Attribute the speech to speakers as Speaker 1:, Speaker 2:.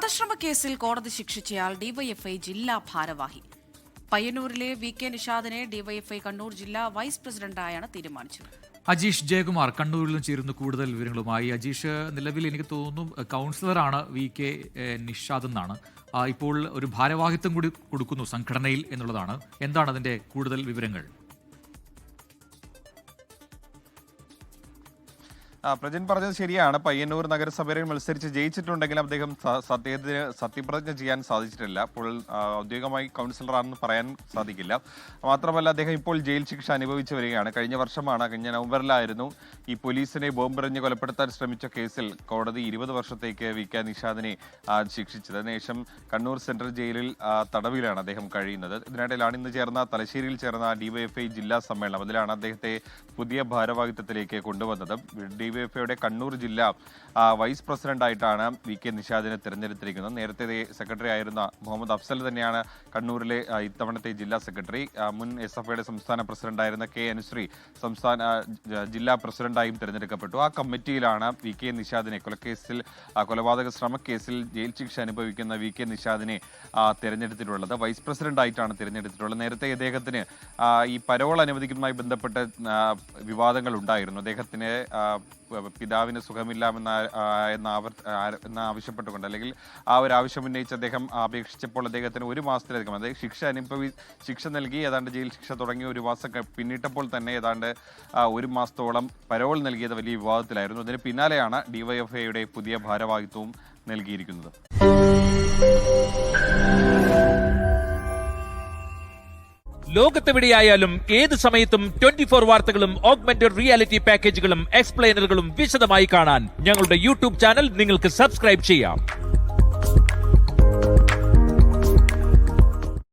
Speaker 1: വധശ്രമ കേസിൽ കോടതി ശിക്ഷിച്ചയാൾ ഡിവൈഎഫ്ഐ ജില്ലാ ഭാരവാഹി. പയ്യന്നൂരിലെ വി.കെ. നിഷാദിനെ ഡിവൈഎഫ്ഐ കണ്ണൂർ ജില്ലാ വൈസ് പ്രസിഡന്റായാണ് തീരുമാനിച്ചത്.
Speaker 2: അജീഷ് ജയകുമാർ കണ്ണൂരിലും ചേരുന്നു കൂടുതൽ വിവരങ്ങളുമായി. അജീഷ്, നിലവിൽ എനിക്ക് തോന്നുന്നു കൗൺസിലറാണ് വി.കെ. നിഷാദ് എന്നാണ്. ഇപ്പോൾ ഒരു ഭാരവാഹിത്വം കൂടി കൊടുക്കുന്നു സംഘടനയിൽ എന്നുള്ളതാണ്. എന്താണ് അതിന്റെ കൂടുതൽ വിവരങ്ങൾ?
Speaker 3: പ്രജൻ പറഞ്ഞത് ശരിയാണ്. പയ്യന്നൂർ നഗരസഭയിൽ മത്സരിച്ച് ജയിച്ചിട്ടുണ്ടെങ്കിലും അദ്ദേഹം സത്യപ്രതിജ്ഞ ചെയ്യാൻ സാധിച്ചിട്ടില്ല. അപ്പോൾ ഔദ്യോഗികമായി കൗൺസിലറാണെന്ന് പറയാൻ സാധിക്കില്ല. മാത്രമല്ല, അദ്ദേഹം ഇപ്പോൾ ജയിൽ ശിക്ഷ അനുഭവിച്ചു വരികയാണ്. കഴിഞ്ഞ നവംബറിലായിരുന്നു ഈ പോലീസിനെ ബോംബെറിഞ്ഞ് കൊലപ്പെടുത്താൻ ശ്രമിച്ച കേസിൽ കോടതി 20 വർഷത്തേക്ക് വി.കെ. നിഷാദിനെ ശിക്ഷിച്ചത്. അതിനുശേഷം കണ്ണൂർ സെൻട്രൽ ജയിലിൽ തടവിലാണ് അദ്ദേഹം കഴിയുന്നത്. ഇതിനിടയിലാണ് ഇന്ന് തലശ്ശേരിയിൽ ചേർന്ന ഡിവൈഎഫ്ഐ ജില്ലാ സമ്മേളനം. അതിലാണ് അദ്ദേഹത്തെ പുതിയ ഭാരവാഹിത്വത്തിലേക്ക് കൊണ്ടുവന്നത്. ഡിവൈഎഫ്ഐയുടെ കണ്ണൂർ ജില്ലാ വൈസ് പ്രസിഡന്റായിട്ടാണ് വി.കെ. നിഷാദിനെ തിരഞ്ഞെടുത്തിരിക്കുന്നത്. നേരത്തെ സെക്രട്ടറി ആയിരുന്ന മുഹമ്മദ് അഫ്സൽ തന്നെയാണ് കണ്ണൂരിലെ ഇത്തവണത്തെ ജില്ലാ സെക്രട്ടറി. മുൻ എസ്.എഫ്.ഐയുടെ സംസ്ഥാന പ്രസിഡന്റായിരുന്ന കെ. അനുശ്രീ ജില്ലാ പ്രസിഡന്റായും തിരഞ്ഞെടുക്കപ്പെട്ടു. ആ കമ്മിറ്റിയിലാണ് വി.കെ. നിഷാദിനെ കൊലപാതക ശ്രമക്കേസിൽ ജയിൽ ശിക്ഷ അനുഭവിക്കുന്ന വി.കെ. നിഷാദിനെ തിരഞ്ഞെടുത്തിട്ടുള്ളത്. വൈസ് പ്രസിഡന്റായിട്ടാണ് തിരഞ്ഞെടുത്തിട്ടുള്ളത്. നേരത്തെ ഇദ്ദേഹത്തിന് ഈ പരോൾ അനുവദിക്കുന്നതുമായി ബന്ധപ്പെട്ട് വിവാദങ്ങൾ ഉണ്ടായിരുന്നു. അദ്ദേഹത്തിന് പിതാവിന് സുഖമില്ല ആവശ്യപ്പെട്ടുകൊണ്ട്, അല്ലെങ്കിൽ ആ ഒരു ആവശ്യം ഉന്നയിച്ച് അദ്ദേഹം അപേക്ഷിച്ചപ്പോൾ അദ്ദേഹത്തിന് 1 മാസത്തിലധികം, അതായത് ശിക്ഷ നൽകി ഏതാണ്ട് ജയിൽ ശിക്ഷ തുടങ്ങി 1 മാസം പിന്നിട്ടപ്പോൾ തന്നെ ഏതാണ്ട് 1 മാസത്തോളം പരോൾ നൽകിയത് വലിയ വിവാദത്തിലായിരുന്നു. അതിന് പിന്നാലെയാണ് ഡിവൈഎഫ്ഐയുടെ പുതിയ ഭാരവാഹിത്വവും നൽകിയിരിക്കുന്നത്.
Speaker 4: ലോകത്തെവിടെയായാലും ഏത് സമയത്തും 24 വാർത്തകളും ഓഗ്മെന്റഡ് റിയാലിറ്റി പാക്കേജുകളും എക്സ്പ്ലെയിനറുകളും വിശദമായി കാണാൻ ഞങ്ങളുടെ യൂട്യൂബ് ചാനൽ നിങ്ങൾക്ക് സബ്സ്ക്രൈബ് ചെയ്യാം.